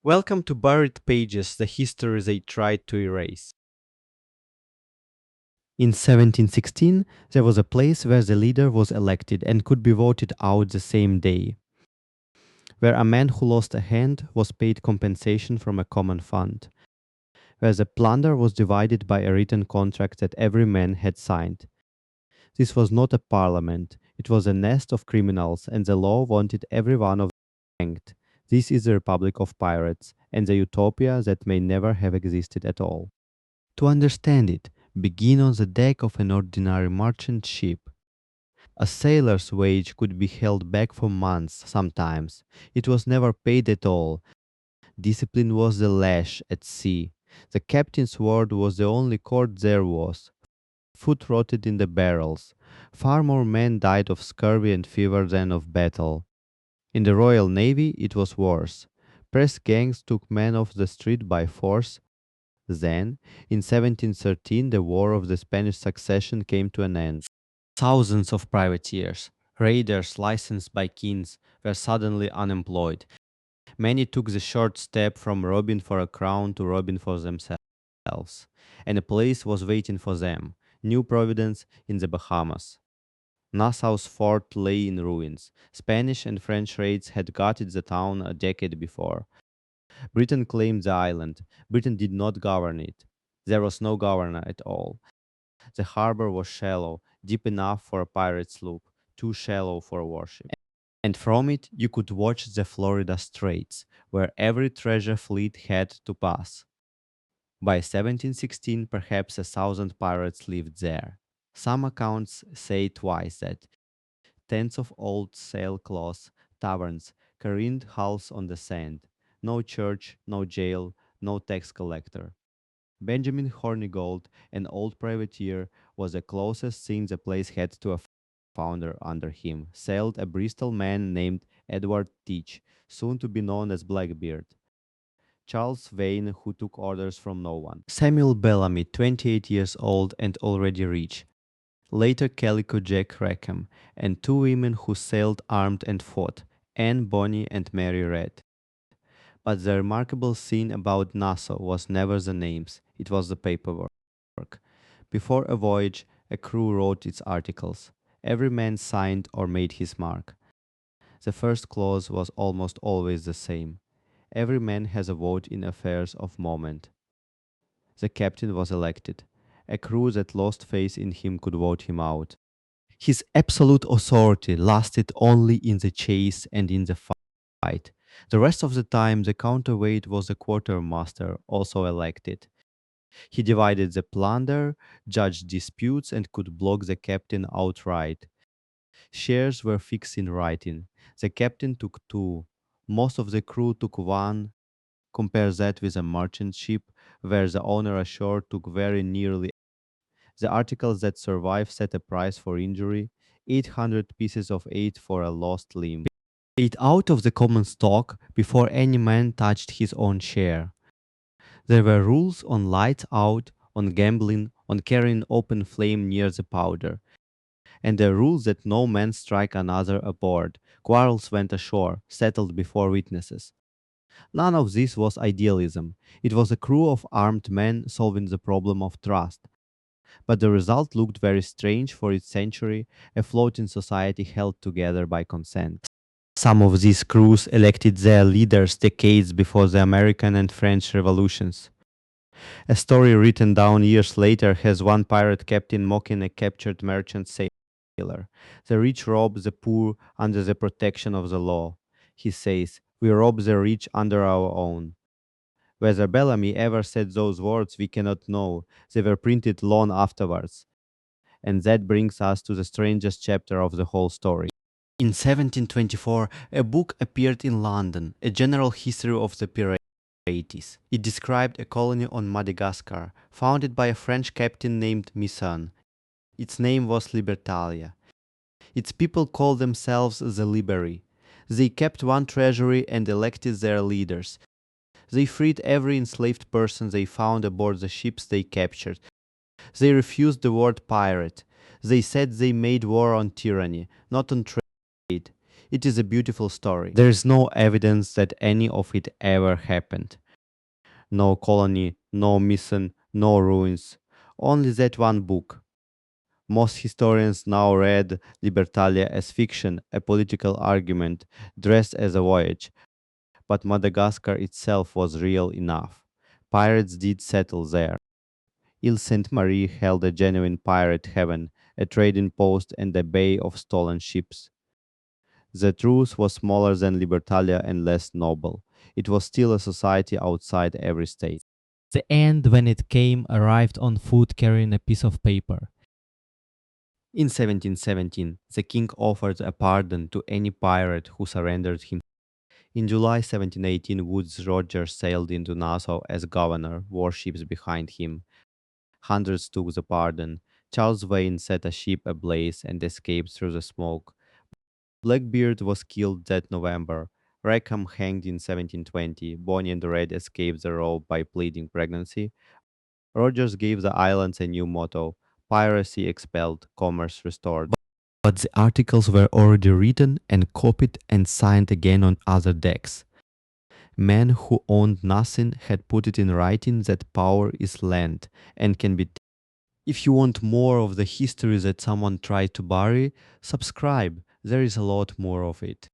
Welcome to Buried Pages, the history they tried to erase. In 1716, there was a place where the leader was elected and could be voted out the same day, where a man who lost a hand was paid compensation from a common fund, where the plunder was divided by a written contract that every man had signed. This was not a parliament, it was a nest of criminals, and the law wanted every one of them hanged. This is the Republic of Pirates, and the utopia that may never have existed at all. To understand it, begin on the deck of an ordinary merchant ship. A sailor's wage could be held back for months sometimes. It was never paid at all. Discipline was the lash at sea. The captain's word was the only court there was. Food rotted in the barrels. Far more men died of scurvy and fever than of battle. In the Royal Navy it was worse. Press gangs took men off the street by force. Then, in 1713, the War of the Spanish Succession came to an end. Thousands of privateers, raiders licensed by kings, were suddenly unemployed. Many took the short step from robbing for a crown to robbing for themselves, and a place was waiting for them, New Providence in the Bahamas. Nassau's fort lay in ruins. Spanish and French raids had gutted the town a decade before. Britain claimed the island. Britain did not govern it. There was no governor at all. The harbor was shallow, deep enough for a pirate sloop, too shallow for a warship. And from it you could watch the Florida Straits, where every treasure fleet had to pass. By 1716, perhaps 1,000 pirates lived there. Some accounts say twice that. Tents of old sailcloths, taverns, careened hulls on the sand. No church, no jail, no tax collector. Benjamin Hornigold, an old privateer, was the closest thing the place had to a founder under him. Sailed a Bristol man named Edward Teach, soon to be known as Blackbeard. Charles Vane, who took orders from no one. Samuel Bellamy, 28 years old and already rich. Later Calico Jack Rackham, and two women who sailed armed and fought, Anne Bonny and Mary Red. But the remarkable thing about Nassau was never the names, it was the paperwork. Before a voyage, a crew wrote its articles. Every man signed or made his mark. The first clause was almost always the same. Every man has a vote in affairs of moment. The captain was elected. A crew that lost faith in him could vote him out. His absolute authority lasted only in the chase and in the fight. The rest of the time, the counterweight was the quartermaster, also elected. He divided the plunder, judged disputes, and could block the captain outright. Shares were fixed in writing. The captain took two. Most of the crew took one. Compare that with a merchant ship, where the owner ashore took very nearly. The articles that survive set a price for injury, 800 pieces of eight for a lost limb. Paid out of the common stock before any man touched his own share. There were rules on lights out, on gambling, on carrying open flame near the powder. And the rules that no man strike another aboard. Quarrels went ashore, settled before witnesses. None of this was idealism. It was a crew of armed men solving the problem of trust. But the result looked very strange for its century, a floating society held together by consent. Some of these crews elected their leaders decades before the American and French revolutions. A story written down years later has one pirate captain mocking a captured merchant sailor. The rich rob the poor under the protection of the law. He says, "We rob the rich under our own." Whether Bellamy ever said those words, we cannot know. They were printed long afterwards. And that brings us to the strangest chapter of the whole story. In 1724, a book appeared in London, A General History of the Piratis. It described a colony on Madagascar, founded by a French captain named Misson. Its name was Libertalia. Its people called themselves the Liberi. They kept one treasury and elected their leaders. They freed every enslaved person they found aboard the ships they captured. They refused the word pirate. They said they made war on tyranny, not on trade. It is a beautiful story. There is no evidence that any of it ever happened. No colony, no mission, no ruins. Only that one book. Most historians now read Libertalia as fiction, a political argument dressed as a voyage, but Madagascar itself was real enough. Pirates did settle there. Ile Sainte Marie held a genuine pirate haven, a trading post, and a bay of stolen ships. The truth was smaller than Libertalia and less noble. It was still a society outside every state. The end, when it came, arrived on foot carrying a piece of paper. In 1717, the king offered a pardon to any pirate who surrendered him. In July 1718, Woodes Rogers sailed into Nassau as governor, warships behind him. Hundreds took the pardon. Charles Vane set a ship ablaze and escaped through the smoke. Blackbeard was killed that November. Rackham hanged in 1720. Bonny and Red escaped the rope by pleading pregnancy. Rogers gave the islands a new motto: piracy expelled, commerce restored. But the articles were already written and copied and signed again on other decks. Men who owned nothing had put it in writing that power is land and can be. If you want more of the history that someone tried to bury, subscribe. There is a lot more of it.